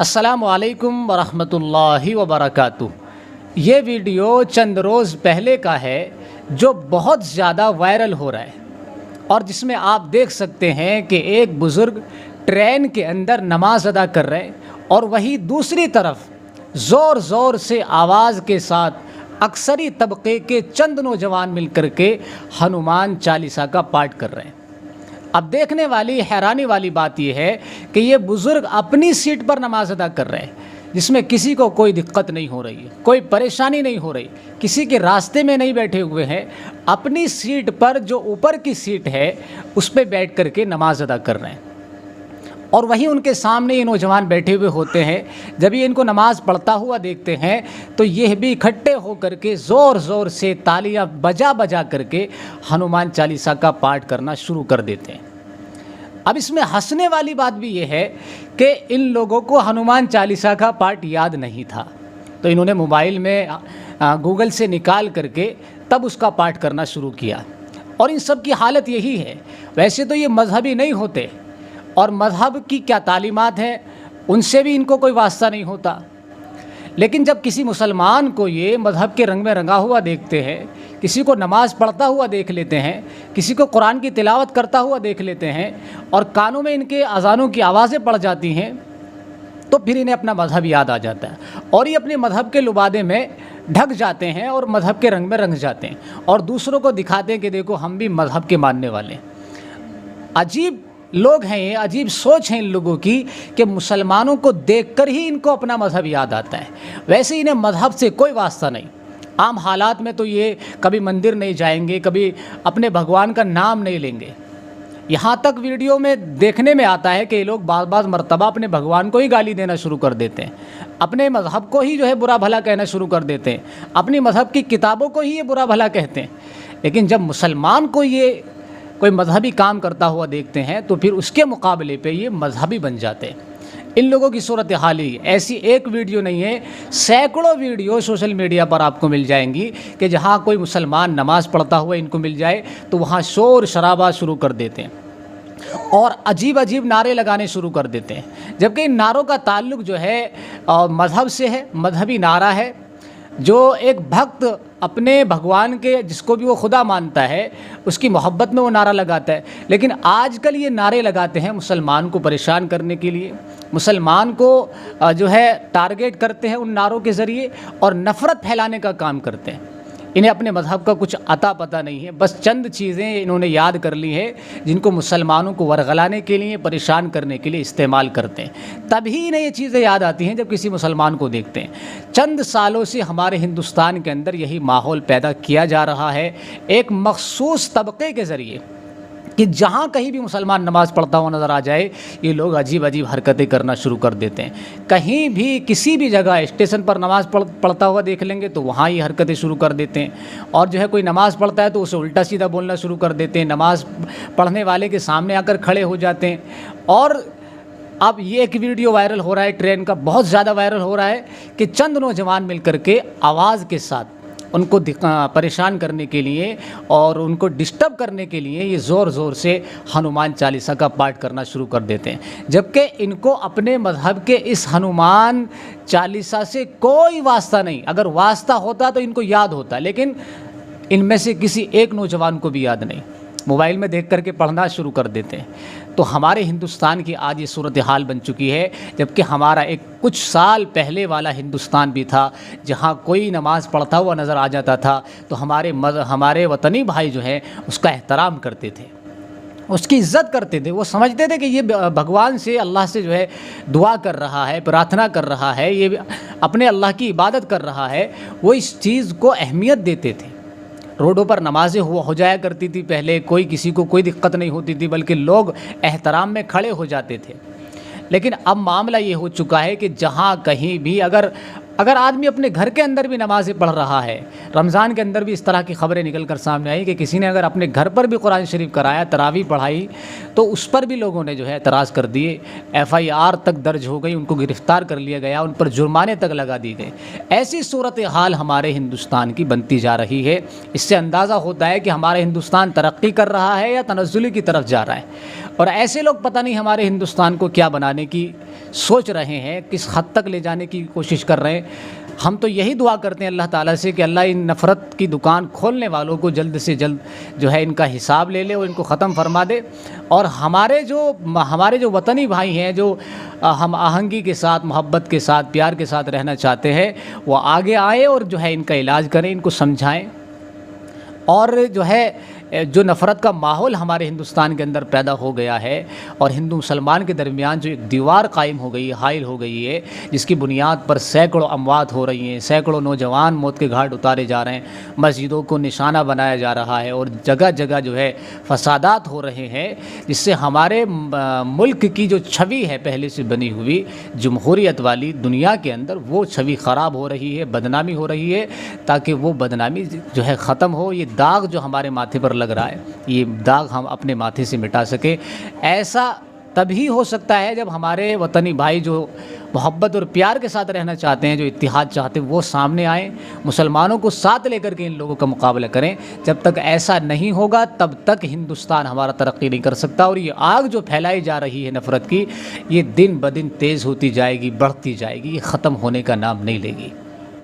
السلام علیکم ورحمۃ اللہ وبرکاتہ۔ یہ ویڈیو چند روز پہلے کا ہے جو بہت زیادہ وائرل ہو رہا ہے اور جس میں آپ دیکھ سکتے ہیں کہ ایک بزرگ ٹرین کے اندر نماز ادا کر رہے ہیں اور وہی دوسری طرف زور زور سے آواز کے ساتھ اکثری طبقے کے چند نوجوان مل کر کے ہنومان چالیسا کا پاٹھ کر رہے ہیں۔ اب دیکھنے والی حیرانی والی بات یہ ہے کہ یہ بزرگ اپنی سیٹ پر نماز ادا کر رہے ہیں جس میں کسی کو کوئی دقت نہیں ہو رہی ہے، کوئی پریشانی نہیں ہو رہی، کسی کے راستے میں نہیں بیٹھے ہوئے ہیں، اپنی سیٹ پر جو اوپر کی سیٹ ہے اس پہ بیٹھ کر کے نماز ادا کر رہے ہیں۔ اور وہیں ان کے سامنے یہ نوجوان بیٹھے ہوئے ہوتے ہیں، جب یہ ان کو نماز پڑھتا ہوا دیکھتے ہیں تو یہ بھی اکٹھے ہو کر کے زور زور سے تالیاں بجا بجا کر کے ہنومان چالیسا کا پاٹھ کرنا شروع کر دیتے ہیں۔ اب اس میں ہنسنے والی بات بھی یہ ہے کہ ان لوگوں کو ہنومان چالیسا کا پاٹھ یاد نہیں تھا، تو انہوں نے موبائل میں گوگل سے نکال کر کے تب اس کا پاٹھ کرنا شروع کیا۔ اور ان سب کی حالت یہی ہے، ویسے تو یہ مذہبی نہیں ہوتے اور مذہب کی کیا تعلیمات ہیں ان سے بھی ان کو کوئی واسطہ نہیں ہوتا، لیکن جب کسی مسلمان کو یہ مذہب کے رنگ میں رنگا ہوا دیکھتے ہیں، کسی کو نماز پڑھتا ہوا دیکھ لیتے ہیں، کسی کو قرآن کی تلاوت کرتا ہوا دیکھ لیتے ہیں اور کانوں میں ان کے اذانوں کی آوازیں پڑ جاتی ہیں، تو پھر انہیں اپنا مذہب یاد آ جاتا ہے اور یہ اپنے مذہب کے لبادے میں ڈھک جاتے ہیں اور مذہب کے رنگ میں رنگ جاتے ہیں اور دوسروں کو دکھاتے ہیں کہ دیکھو ہم بھی مذہب کے ماننے والے ہیں۔ عجیب لوگ ہیں یہ، عجیب سوچ ہے ان لوگوں کی کہ مسلمانوں کو دیکھ کر ہی ان کو اپنا مذہب یاد آتا ہے، ویسے انہیں مذہب سے کوئی واسطہ نہیں۔ عام حالات میں تو یہ کبھی مندر نہیں جائیں گے، کبھی اپنے بھگوان کا نام نہیں لیں گے، یہاں تک ویڈیو میں دیکھنے میں آتا ہے کہ یہ لوگ بعض مرتبہ اپنے بھگوان کو ہی گالی دینا شروع کر دیتے ہیں، اپنے مذہب کو ہی جو ہے برا بھلا کہنا شروع کر دیتے ہیں، اپنی مذہب کی کتابوں کو ہی یہ برا بھلا کہتے ہیں۔ لیکن جب مسلمان کو یہ کوئی مذہبی کام کرتا ہوا دیکھتے ہیں تو پھر اس کے مقابلے پہ یہ مذہبی بن جاتے ہیں۔ ان لوگوں کی صورتحال ہی ایسی ایک ویڈیو نہیں ہے، سینکڑوں ویڈیو سوشل میڈیا پر آپ کو مل جائیں گی کہ جہاں کوئی مسلمان نماز پڑھتا ہوا ان کو مل جائے تو وہاں شور شرابہ شروع کر دیتے ہیں اور عجیب عجیب نعرے لگانے شروع کر دیتے ہیں، جبکہ ان نعروں کا تعلق جو ہے مذہب سے ہے، مذہبی نعرہ ہے جو ایک بھکت اپنے بھگوان کے جس کو بھی وہ خدا مانتا ہے اس کی محبت میں وہ نعرہ لگاتا ہے۔ لیکن آج کل یہ نعرے لگاتے ہیں مسلمان کو پریشان کرنے کے لیے، مسلمان کو جو ہے ٹارگیٹ کرتے ہیں ان نعروں کے ذریعے اور نفرت پھیلانے کا کام کرتے ہیں۔ انہیں اپنے مذہب کا کچھ عطا پتہ نہیں ہے، بس چند چیزیں انہوں نے یاد کر لی ہے جن کو مسلمانوں کو ورغلانے کے لیے، پریشان کرنے کے لیے استعمال کرتے ہیں۔ تبھی انہیں یہ چیزیں یاد آتی ہیں جب کسی مسلمان کو دیکھتے ہیں۔ چند سالوں سے ہمارے ہندوستان کے اندر یہی ماحول پیدا کیا جا رہا ہے ایک مخصوص طبقے کے ذریعے کہ جہاں کہیں بھی مسلمان نماز پڑھتا ہوا نظر آ جائے یہ لوگ عجیب عجیب حرکتیں کرنا شروع کر دیتے ہیں۔ کہیں بھی کسی بھی جگہ اسٹیشن پر نماز پڑھتا ہوا دیکھ لیں گے تو وہاں یہ حرکتیں شروع کر دیتے ہیں، اور جو ہے کوئی نماز پڑھتا ہے تو اسے الٹا سیدھا بولنا شروع کر دیتے ہیں، نماز پڑھنے والے کے سامنے آ کر کھڑے ہو جاتے ہیں۔ اور اب یہ ایک ویڈیو وائرل ہو رہا ہے ٹرین کا، بہت زیادہ وائرل ہو رہا ہے کہ چند نوجوان مل کر کے آواز کے ساتھ ان کو پریشان کرنے کے لیے اور ان کو ڈسٹرب کرنے کے لیے یہ زور زور سے ہنومان چالیسا کا پاٹھ کرنا شروع کر دیتے ہیں، جبکہ ان کو اپنے مذہب کے اس ہنومان چالیسا سے کوئی واسطہ نہیں۔ اگر واسطہ ہوتا تو ان کو یاد ہوتا، لیکن ان میں سے کسی ایک نوجوان کو بھی یاد نہیں، موبائل میں دیکھ کر کے پڑھنا شروع کر دیتے ہیں۔ تو ہمارے ہندوستان کی آج یہ صورتحال بن چکی ہے، جبکہ ہمارا ایک کچھ سال پہلے والا ہندوستان بھی تھا جہاں کوئی نماز پڑھتا ہوا نظر آ جاتا تھا تو ہمارے وطنی بھائی جو ہیں اس کا احترام کرتے تھے، اس کی عزت کرتے تھے، وہ سمجھتے تھے کہ یہ بھگوان سے، اللہ سے جو ہے دعا کر رہا ہے، پرارتھنا کر رہا ہے، یہ اپنے اللہ کی عبادت کر رہا ہے، وہ اس چیز کو اہمیت دیتے تھے۔ روڈوں پر نمازیں ہو جایا کرتی تھی پہلے، کسی کو کوئی دقت نہیں ہوتی تھی، بلکہ لوگ احترام میں کھڑے ہو جاتے تھے۔ لیکن اب معاملہ یہ ہو چکا ہے کہ جہاں کہیں بھی اگر اگر آدمی اپنے گھر کے اندر بھی نمازیں پڑھ رہا ہے، رمضان کے اندر بھی اس طرح کی خبریں نکل کر سامنے آئی کہ کسی نے اگر اپنے گھر پر بھی قرآن شریف کرایا، تراویح پڑھائی، تو اس پر بھی لوگوں نے جو ہے اعتراض کر دیے، FIR تک درج ہو گئی، ان کو گرفتار کر لیا گیا، ان پر جرمانے تک لگا دی گئے۔ ایسی صورتحال ہمارے ہندوستان کی بنتی جا رہی ہے۔ اس سے اندازہ ہوتا ہے کہ ہمارا ہندوستان ترقی کر رہا ہے یا تنزلی کی طرف جا رہا ہے، اور ایسے لوگ پتہ نہیں ہمارے ہندوستان کو کیا بنانے کی سوچ رہے ہیں، کس حد تک لے جانے کی کوشش کر رہے ہیں۔ ہم تو یہی دعا کرتے ہیں اللہ تعالیٰ سے کہ اللہ ان نفرت کی دکان کھولنے والوں کو جلد سے جلد جو ہے ان کا حساب لے لے اور ان کو ختم فرما دے، اور ہمارے جو وطنی بھائی ہیں، جو ہم آہنگی کے ساتھ، محبت کے ساتھ، پیار کے ساتھ رہنا چاہتے ہیں، وہ آگے آئیں اور جو ہے ان کا علاج کریں، ان کو سمجھائیں، اور جو ہے جو نفرت کا ماحول ہمارے ہندوستان کے اندر پیدا ہو گیا ہے، اور ہندو مسلمان کے درمیان جو ایک دیوار قائم ہو گئی، حائل ہو گئی ہے، جس کی بنیاد پر سینکڑوں اموات ہو رہی ہیں، سینکڑوں نوجوان موت کے گھاٹ اتارے جا رہے ہیں، مسجدوں کو نشانہ بنایا جا رہا ہے، اور جگہ جگہ جو ہے فسادات ہو رہے ہیں، جس سے ہمارے ملک کی جو چھوی ہے پہلے سے بنی ہوئی جمہوریت والی دنیا کے اندر، وہ چھوی خراب ہو رہی ہے، بدنامی ہو رہی ہے۔ تاکہ وہ بدنامی جو ہے ختم ہو، یہ داغ جو ہمارے ماتھے پر لگ رہا ہے، یہ داغ ہم اپنے ماتھے سے مٹا سکیں۔ ایسا تبھی ہو سکتا ہے جب ہمارے وطنی بھائی جو محبت اور پیار کے ساتھ رہنا چاہتے ہیں، جو اتحاد چاہتے ہیں، وہ سامنے آئیں، مسلمانوں کو ساتھ لے کر کے ان لوگوں کا مقابلہ کریں۔ جب تک ایسا نہیں ہوگا تب تک ہندوستان ہمارا ترقی نہیں کر سکتا، اور یہ آگ جو پھیلائی جا رہی ہے نفرت کی، یہ دن بدن تیز ہوتی جائے گی، بڑھتی جائے گی، یہ ختم ہونے کا نام نہیں لے گی۔